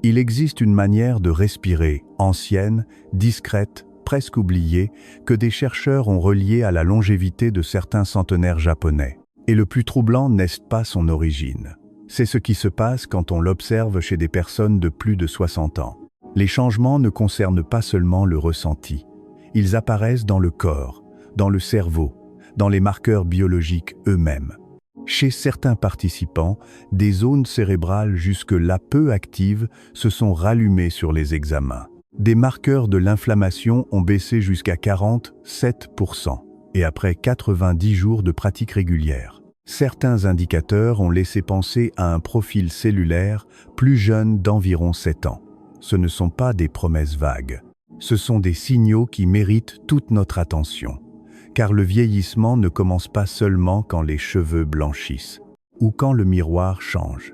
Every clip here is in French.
Il existe une manière de respirer, ancienne, discrète, presque oubliée, que des chercheurs ont reliée à la longévité de certains centenaires japonais. Et le plus troublant n'est pas son origine. C'est ce qui se passe quand on l'observe chez des personnes de plus de 60 ans. Les changements ne concernent pas seulement le ressenti. Ils apparaissent dans le corps, dans le cerveau, dans les marqueurs biologiques eux-mêmes. Chez certains participants, des zones cérébrales jusque-là peu actives se sont rallumées sur les examens. Des marqueurs de l'inflammation ont baissé jusqu'à 47%, et après 90 jours de pratique régulière. Certains indicateurs ont laissé penser à un profil cellulaire plus jeune d'environ 7 ans. Ce ne sont pas des promesses vagues. Ce sont des signaux qui méritent toute notre attention. Car le vieillissement ne commence pas seulement quand les cheveux blanchissent ou quand le miroir change.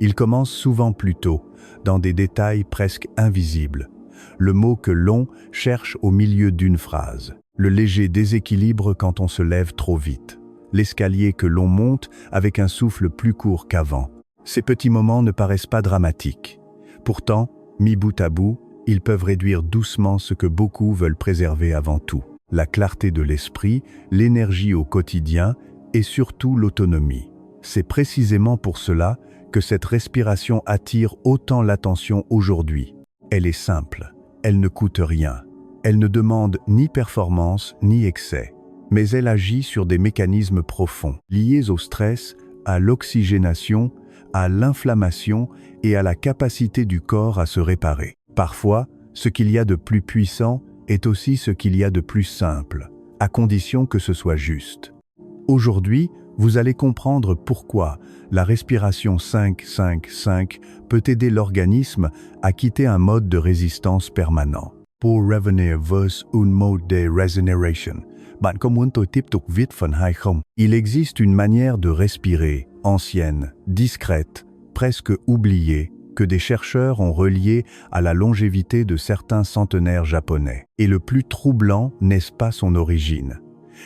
Il commence souvent plus tôt, dans des détails presque invisibles. Le mot que l'on cherche au milieu d'une phrase. Le léger déséquilibre quand on se lève trop vite. L'escalier que l'on monte avec un souffle plus court qu'avant. Ces petits moments ne paraissent pas dramatiques. Pourtant, mis bout à bout, ils peuvent réduire doucement ce que beaucoup veulent préserver avant tout. La clarté de l'esprit, l'énergie au quotidien et surtout l'autonomie. C'est précisément pour cela que cette respiration attire autant l'attention aujourd'hui. Elle est simple, elle ne coûte rien, elle ne demande ni performance ni excès, mais elle agit sur des mécanismes profonds, liés au stress, à l'oxygénation, à l'inflammation et à la capacité du corps à se réparer. Parfois, ce qu'il y a de plus puissant est aussi ce qu'il y a de plus simple, à condition que ce soit juste. Aujourd'hui, vous allez comprendre pourquoi la respiration 5-5-5 peut aider l'organisme à quitter un mode de résistance permanent. Pour revenir vers un mode de régénération, bạn có muốn tôi tiếp tục viết phần 2 không? Il existe une manière de respirer, ancienne, discrète, presque oubliée, que des chercheurs ont relié à la longévité de certains centenaires japonais. Et le plus troublant n'est pas son origine.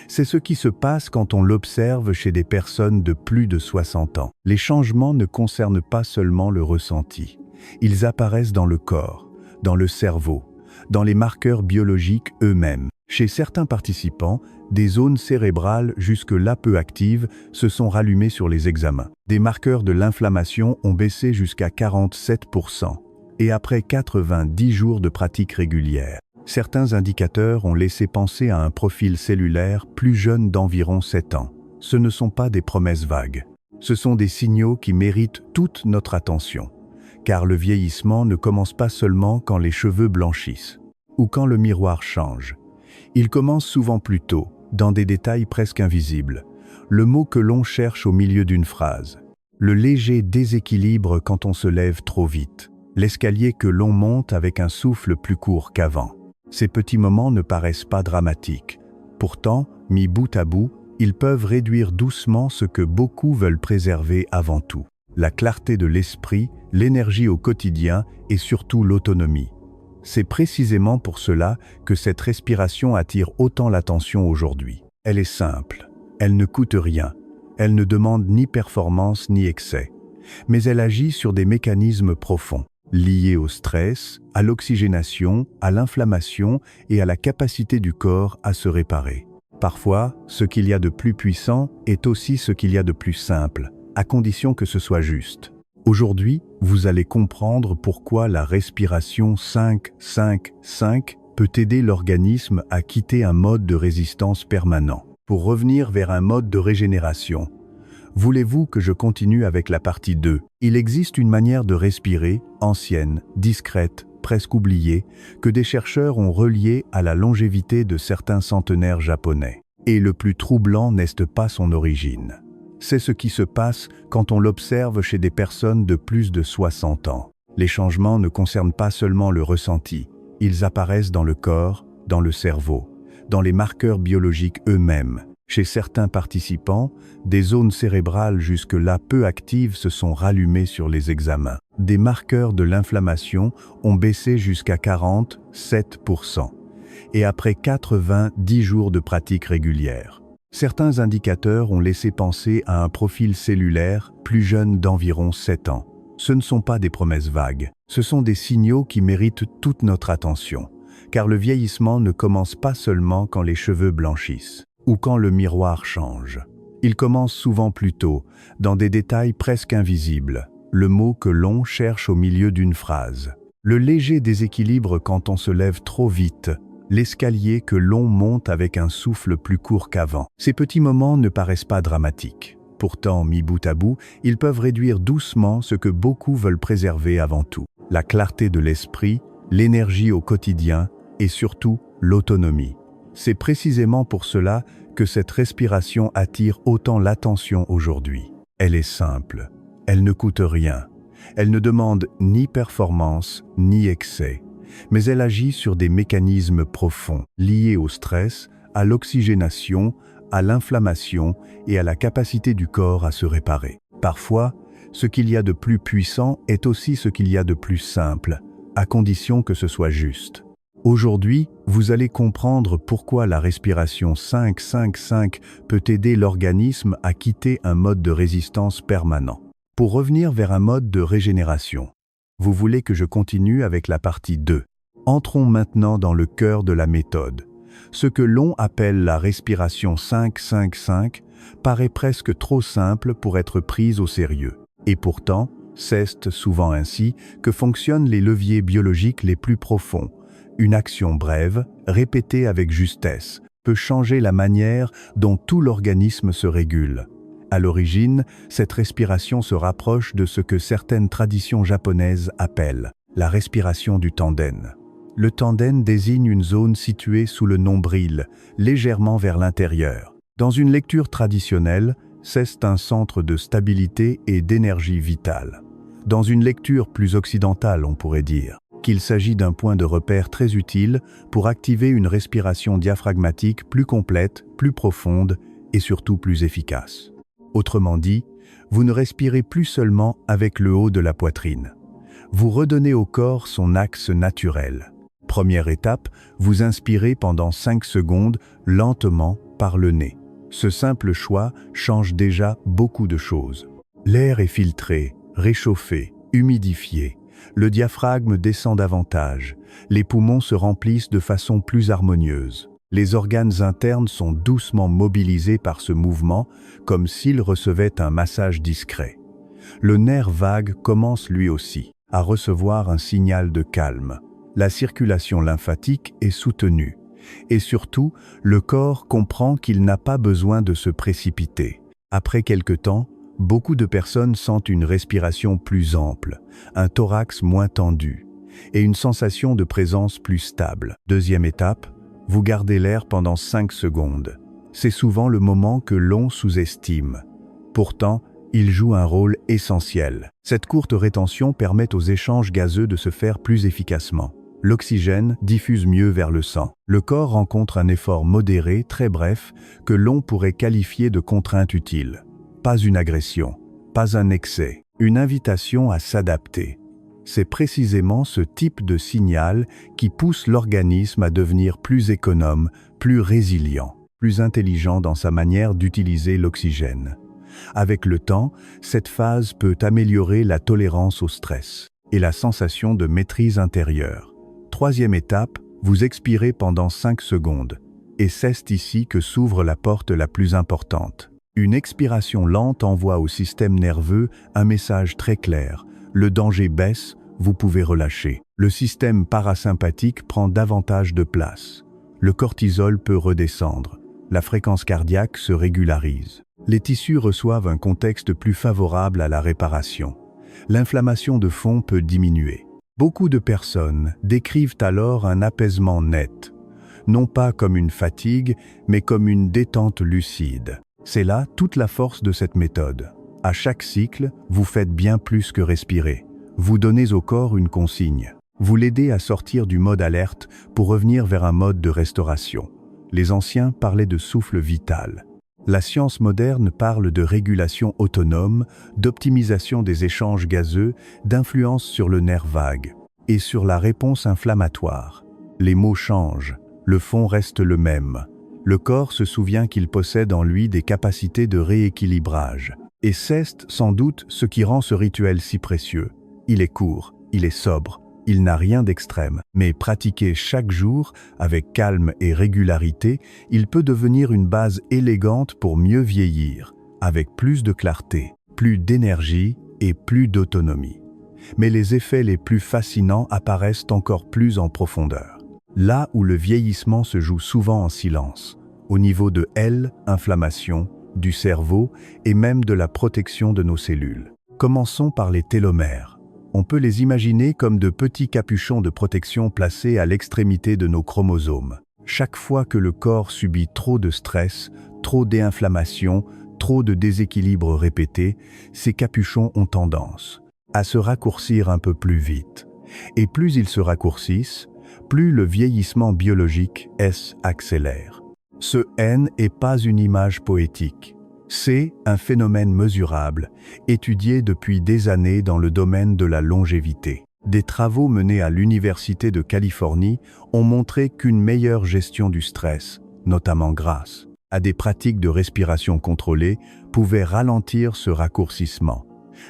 C'est ce qui se passe quand on l'observe chez des personnes de plus de 60 ans. Les changements ne concernent pas seulement le ressenti. Ils apparaissent dans le corps, dans le cerveau, dans les marqueurs biologiques eux-mêmes. Chez certains participants, des zones cérébrales jusque-là peu actives se sont rallumées sur les examens. Des marqueurs de l'inflammation ont baissé jusqu'à 47%. Et après 90 jours de pratique régulière, certains indicateurs ont laissé penser à un profil cellulaire plus jeune d'environ 7 ans. Ce ne sont pas des promesses vagues. Ce sont des signaux qui méritent toute notre attention. Car le vieillissement ne commence pas seulement quand les cheveux blanchissent ou quand le miroir change. Il commence souvent plus tôt, dans des détails presque invisibles. Le mot que l'on cherche au milieu d'une phrase. Le léger déséquilibre quand on se lève trop vite. L'escalier que l'on monte avec un souffle plus court qu'avant. Ces petits moments ne paraissent pas dramatiques. Pourtant, mis bout à bout, ils peuvent réduire doucement ce que beaucoup veulent préserver avant tout. La clarté de l'esprit, l'énergie au quotidien et surtout l'autonomie. C'est précisément pour cela que cette respiration attire autant l'attention aujourd'hui. Elle est simple, elle ne coûte rien, elle ne demande ni performance ni excès, mais elle agit sur des mécanismes profonds, liés au stress, à l'oxygénation, à l'inflammation et à la capacité du corps à se réparer. Parfois, ce qu'il y a de plus puissant est aussi ce qu'il y a de plus simple, à condition que ce soit juste. Aujourd'hui, vous allez comprendre pourquoi la respiration 5-5-5 peut aider l'organisme à quitter un mode de résistance permanent, pour revenir vers un mode de régénération. Voulez-vous que je continue avec la partie 2? Il existe une manière de respirer, ancienne, discrète, presque oubliée, que des chercheurs ont reliée à la longévité de certains centenaires japonais. Et le plus troublant n'est pas son origine. C'est ce qui se passe quand on l'observe chez des personnes de plus de 60 ans. Les changements ne concernent pas seulement le ressenti, ils apparaissent dans le corps, dans le cerveau, dans les marqueurs biologiques eux-mêmes. Chez certains participants, des zones cérébrales jusque-là peu actives se sont rallumées sur les examens. Des marqueurs de l'inflammation ont baissé jusqu'à 47%. Et après 90 jours de pratique régulière. Certains indicateurs ont laissé penser à un profil cellulaire plus jeune d'environ 7 ans. Ce ne sont pas des promesses vagues. Ce sont des signaux qui méritent toute notre attention, car le vieillissement ne commence pas seulement quand les cheveux blanchissent ou quand le miroir change. Il commence souvent plus tôt, dans des détails presque invisibles, le mot que l'on cherche au milieu d'une phrase, le léger déséquilibre quand on se lève trop vite, l'escalier que l'on monte avec un souffle plus court qu'avant. Ces petits moments ne paraissent pas dramatiques. Pourtant, mis bout à bout, ils peuvent réduire doucement ce que beaucoup veulent préserver avant tout: la clarté de l'esprit, l'énergie au quotidien et surtout l'autonomie. C'est précisément pour cela que cette respiration attire autant l'attention aujourd'hui. Elle est simple, elle ne coûte rien, elle ne demande ni performance ni excès, mais elle agit sur des mécanismes profonds, liés au stress, à l'oxygénation, à l'inflammation et à la capacité du corps à se réparer. Parfois, ce qu'il y a de plus puissant est aussi ce qu'il y a de plus simple, à condition que ce soit juste. Aujourd'hui, vous allez comprendre pourquoi la respiration 5-5-5 peut aider l'organisme à quitter un mode de résistance permanent, pour revenir vers un mode de régénération. Vous voulez que je continue avec la partie 2. Entrons maintenant dans le cœur de la méthode. Ce que l'on appelle la respiration 5-5-5 paraît presque trop simple pour être prise au sérieux. Et pourtant, c'est souvent ainsi que fonctionnent les leviers biologiques les plus profonds. Une action brève, répétée avec justesse, peut changer la manière dont tout l'organisme se régule. À l'origine, cette respiration se rapproche de ce que certaines traditions japonaises appellent la respiration du tanden. Le tanden désigne une zone située sous le nombril, légèrement vers l'intérieur. Dans une lecture traditionnelle, c'est un centre de stabilité et d'énergie vitale. Dans une lecture plus occidentale, on pourrait dire qu'il s'agit d'un point de repère très utile pour activer une respiration diaphragmatique plus complète, plus profonde et surtout plus efficace. Autrement dit, vous ne respirez plus seulement avec le haut de la poitrine. Vous redonnez au corps son axe naturel. Première étape, vous inspirez pendant 5 secondes, lentement, par le nez. Ce simple choix change déjà beaucoup de choses. L'air est filtré, réchauffé, humidifié. Le diaphragme descend davantage. Les poumons se remplissent de façon plus harmonieuse. Les organes internes sont doucement mobilisés par ce mouvement, comme s'ils recevaient un massage discret. Le nerf vague commence lui aussi à recevoir un signal de calme. La circulation lymphatique est soutenue. Et surtout, le corps comprend qu'il n'a pas besoin de se précipiter. Après quelque temps, beaucoup de personnes sentent une respiration plus ample, un thorax moins tendu, et une sensation de présence plus stable. Deuxième étape, vous gardez l'air pendant 5 secondes. C'est souvent le moment que l'on sous-estime. Pourtant, il joue un rôle essentiel. Cette courte rétention permet aux échanges gazeux de se faire plus efficacement. L'oxygène diffuse mieux vers le sang. Le corps rencontre un effort modéré, très bref, que l'on pourrait qualifier de contrainte utile. Pas une agression, pas un excès, une invitation à s'adapter. C'est précisément ce type de signal qui pousse l'organisme à devenir plus économe, plus résilient, plus intelligent dans sa manière d'utiliser l'oxygène. Avec le temps, cette phase peut améliorer la tolérance au stress et la sensation de maîtrise intérieure. Troisième étape, vous expirez pendant 5 secondes. Et c'est ici que s'ouvre la porte la plus importante. Une expiration lente envoie au système nerveux un message très clair. Le danger baisse, vous pouvez relâcher. Le système parasympathique prend davantage de place. Le cortisol peut redescendre. La fréquence cardiaque se régularise. Les tissus reçoivent un contexte plus favorable à la réparation. L'inflammation de fond peut diminuer. Beaucoup de personnes décrivent alors un apaisement net, non pas comme une fatigue, mais comme une détente lucide. C'est là toute la force de cette méthode. À chaque cycle, vous faites bien plus que respirer. Vous donnez au corps une consigne. Vous l'aidez à sortir du mode alerte pour revenir vers un mode de restauration. Les anciens parlaient de souffle vital. La science moderne parle de régulation autonome, d'optimisation des échanges gazeux, d'influence sur le nerf vague et sur la réponse inflammatoire. Les mots changent, le fond reste le même. Le corps se souvient qu'il possède en lui des capacités de rééquilibrage. Et c'est sans doute ce qui rend ce rituel si précieux. Il est court, il est sobre, il n'a rien d'extrême. Mais pratiqué chaque jour, avec calme et régularité, il peut devenir une base élégante pour mieux vieillir, avec plus de clarté, plus d'énergie et plus d'autonomie. Mais les effets les plus fascinants apparaissent encore plus en profondeur. Là où le vieillissement se joue souvent en silence, au niveau de l'inflammation, du cerveau et même de la protection de nos cellules. Commençons par les télomères. On peut les imaginer comme de petits capuchons de protection placés à l'extrémité de nos chromosomes. Chaque fois que le corps subit trop de stress, trop d'inflammation, trop de déséquilibres répétés, ces capuchons ont tendance à se raccourcir un peu plus vite. Et plus ils se raccourcissent, plus le vieillissement biologique accélère. Ce N n'est pas une image poétique. C'est un phénomène mesurable, étudié depuis des années dans le domaine de la longévité. Des travaux menés à l'Université de Californie ont montré qu'une meilleure gestion du stress, notamment grâce à des pratiques de respiration contrôlée, pouvait ralentir ce raccourcissement.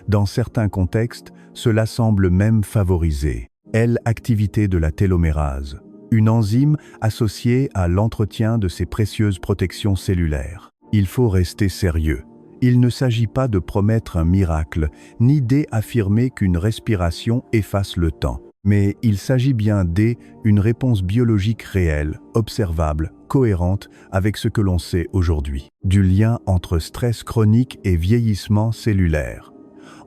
Dans certains contextes, cela semble même favoriser l'activité de la télomérase, une enzyme associée à l'entretien de ces précieuses protections cellulaires. Il faut rester sérieux. Il ne s'agit pas de promettre un miracle, ni d'affirmer qu'une respiration efface le temps. Mais il s'agit bien d'une réponse biologique réelle, observable, cohérente avec ce que l'on sait aujourd'hui. Du lien entre stress chronique et vieillissement cellulaire.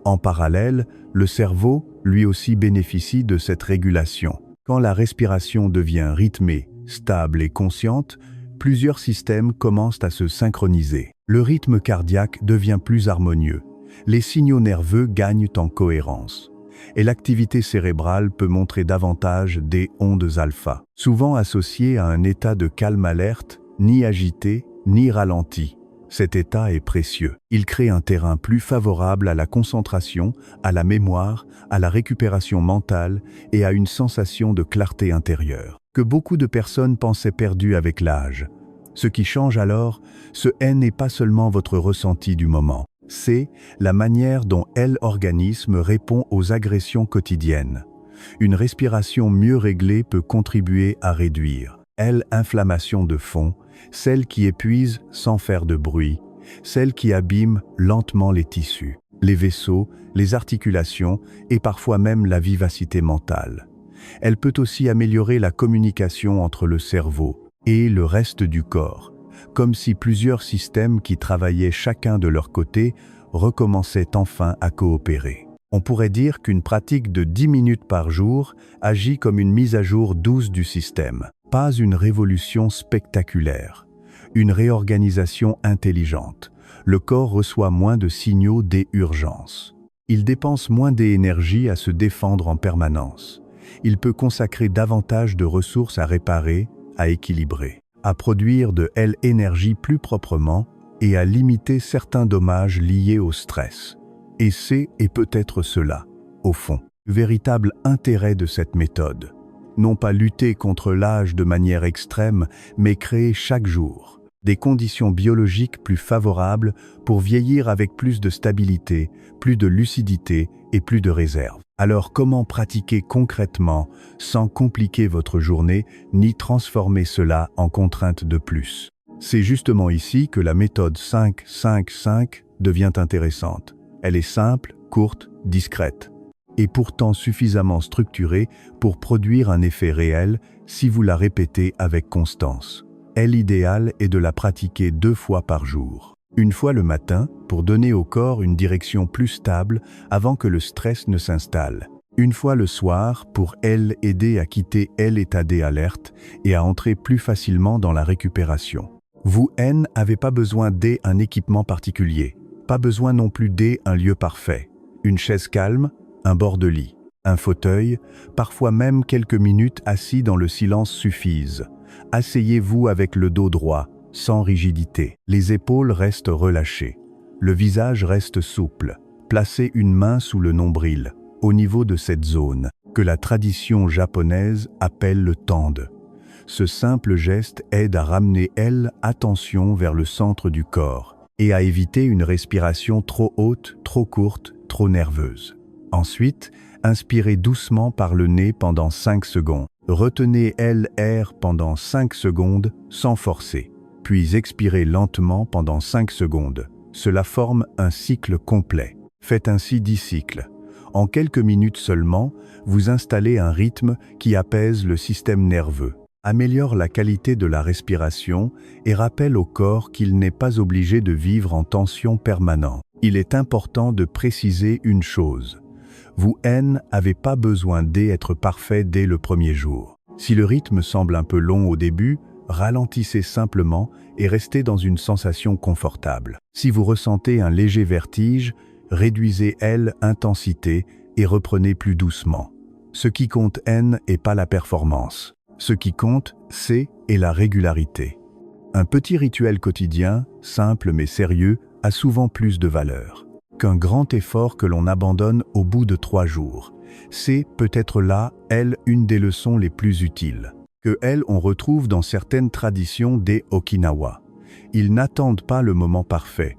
En parallèle, le cerveau, lui aussi, bénéficie de cette régulation. Quand la respiration devient rythmée, stable et consciente, plusieurs systèmes commencent à se synchroniser. Le rythme cardiaque devient plus harmonieux. Les signaux nerveux gagnent en cohérence. Et l'activité cérébrale peut montrer davantage des ondes alpha, souvent associées à un état de calme alerte, ni agité, ni ralenti. Cet état est précieux. Il crée un terrain plus favorable à la concentration, à la mémoire, à la récupération mentale et à une sensation de clarté intérieure, que beaucoup de personnes pensaient perdues avec l'âge. Ce qui change alors, ce n'est pas seulement votre ressenti du moment, c'est la manière dont l'organisme répond aux agressions quotidiennes. Une respiration mieux réglée peut contribuer à réduire l'inflammation de fond, celle qui épuise sans faire de bruit, celle qui abîme lentement les tissus, les vaisseaux, les articulations et parfois même la vivacité mentale. Elle peut aussi améliorer la communication entre le cerveau et le reste du corps, comme si plusieurs systèmes qui travaillaient chacun de leur côté recommençaient enfin à coopérer. On pourrait dire qu'une pratique de 10 minutes par jour agit comme une mise à jour douce du système. Pas une révolution spectaculaire, une réorganisation intelligente. Le corps reçoit moins de signaux d'urgence. Il dépense moins d'énergie à se défendre en permanence. Il peut consacrer davantage de ressources à réparer, à équilibrer, à produire de l'énergie plus proprement et à limiter certains dommages liés au stress. Et c'est peut-être cela, au fond, le véritable intérêt de cette méthode. Non pas lutter contre l'âge de manière extrême, mais créer chaque jour des conditions biologiques plus favorables pour vieillir avec plus de stabilité, plus de lucidité et plus de réserve. Alors comment pratiquer concrètement, sans compliquer votre journée, ni transformer cela en contrainte de plus? C'est justement ici que la méthode 5-5-5 devient intéressante. Elle est simple, courte, discrète, et pourtant suffisamment structurée pour produire un effet réel si vous la répétez avec constance. L'idéal est de la pratiquer 2 fois par jour. Une fois le matin, pour donner au corps une direction plus stable avant que le stress ne s'installe. Une fois le soir, pour aider à quitter l'état d'alerte et à entrer plus facilement dans la récupération. Vous n'avez pas besoin d'un équipement particulier, pas besoin non plus d'un lieu parfait. Une chaise calme, un bord de lit, un fauteuil, parfois même quelques minutes assis dans le silence suffisent. Asseyez-vous avec le dos droit, sans rigidité. Les épaules restent relâchées. Le visage reste souple. Placez une main sous le nombril, au niveau de cette zone, que la tradition japonaise appelle le tande. Ce simple geste aide à ramener l'attention vers le centre du corps et à éviter une respiration trop haute, trop courte, trop nerveuse. Ensuite, Inspirez doucement par le nez pendant 5 secondes. Retenez l'air pendant 5 secondes sans forcer. Puis expirez lentement pendant 5 secondes. Cela forme un cycle complet. Faites ainsi 10 cycles. En quelques minutes seulement, vous installez un rythme qui apaise le système nerveux, améliore la qualité de la respiration et rappelle au corps qu'il n'est pas obligé de vivre en tension permanente. Il est important de préciser une chose. Vous n'avez pas besoin d'être parfait dès le premier jour. Si le rythme semble un peu long au début, ralentissez simplement et restez dans une sensation confortable. Si vous ressentez un léger vertige, réduisez l'intensité et reprenez plus doucement. Ce qui compte n'est pas la performance. Ce qui compte, c'est la régularité. Un petit rituel quotidien, simple mais sérieux, a souvent plus de valeur qu'un grand effort que l'on abandonne au bout de 3 jours. C'est peut-être là, une des leçons les plus utiles, que on retrouve dans certaines traditions des Okinawa. Ils n'attendent pas le moment parfait.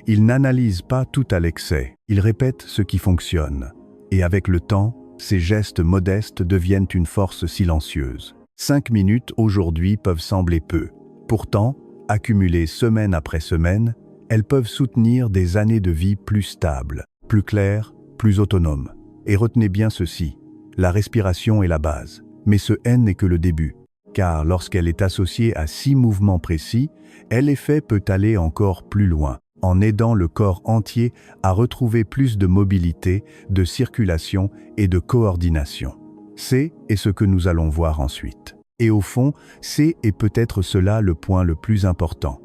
Ils n'analysent pas tout à l'excès. Ils répètent ce qui fonctionne. Et avec le temps, ces gestes modestes deviennent une force silencieuse. 5 minutes aujourd'hui peuvent sembler peu. Pourtant, accumulées semaine après semaine, elles peuvent soutenir des années de vie plus stables, plus claires, plus autonomes. Et retenez bien ceci, la respiration est la base. Mais ce n'est que le début, car lorsqu'elle est associée à 6 mouvements précis, l'effet peut aller encore plus loin, en aidant le corps entier à retrouver plus de mobilité, de circulation et de coordination. C'est ce que nous allons voir ensuite. Et au fond, c'est peut-être cela le point le plus important.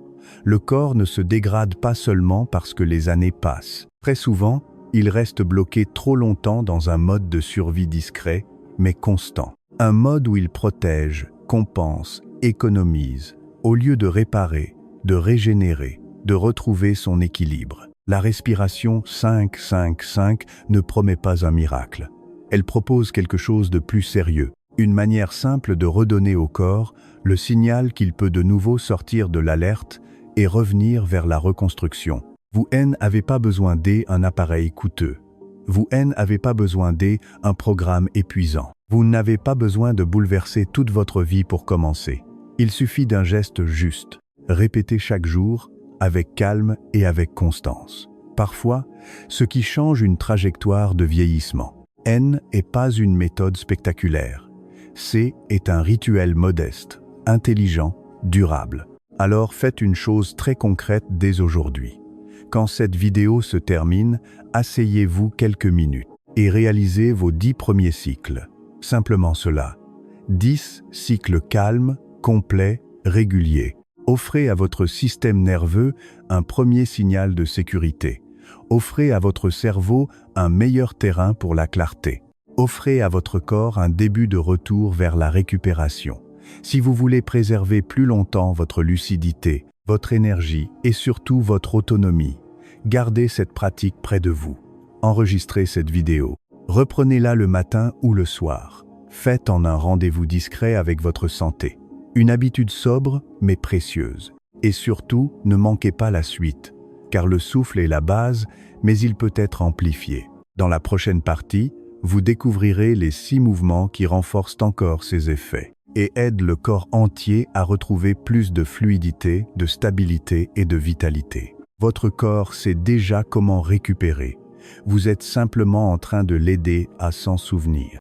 Le corps ne se dégrade pas seulement parce que les années passent. Très souvent, il reste bloqué trop longtemps dans un mode de survie discret, mais constant. Un mode où il protège, compense, économise, au lieu de réparer, de régénérer, de retrouver son équilibre. La respiration 5-5-5 ne promet pas un miracle. Elle propose quelque chose de plus sérieux, une manière simple de redonner au corps le signal qu'il peut de nouveau sortir de l'alerte et revenir vers la reconstruction. Vous n'avez pas besoin d'un appareil coûteux. Vous n'avez pas besoin d'un programme épuisant. Vous n'avez pas besoin de bouleverser toute votre vie pour commencer. Il suffit d'un geste juste, répété chaque jour, avec calme et avec constance. Parfois, ce qui change une trajectoire de vieillissement. N'est pas une méthode spectaculaire. C'est un rituel modeste, intelligent, durable. Alors faites une chose très concrète dès aujourd'hui. Quand cette vidéo se termine, asseyez-vous quelques minutes et réalisez vos 10 premiers cycles. Simplement cela. 10 cycles calmes, complets, réguliers. Offrez à votre système nerveux un premier signal de sécurité. Offrez à votre cerveau un meilleur terrain pour la clarté. Offrez à votre corps un début de retour vers la récupération. Si vous voulez préserver plus longtemps votre lucidité, votre énergie et surtout votre autonomie, gardez cette pratique près de vous. Enregistrez cette vidéo. Reprenez-la le matin ou le soir. Faites en un rendez-vous discret avec votre santé. Une habitude sobre mais précieuse. Et surtout, ne manquez pas la suite, car le souffle est la base, mais il peut être amplifié. Dans la prochaine partie, vous découvrirez les 6 mouvements qui renforcent encore ces effets et aident le corps entier à retrouver plus de fluidité, de stabilité et de vitalité. Votre corps sait déjà comment récupérer. Vous êtes simplement en train de l'aider à s'en souvenir.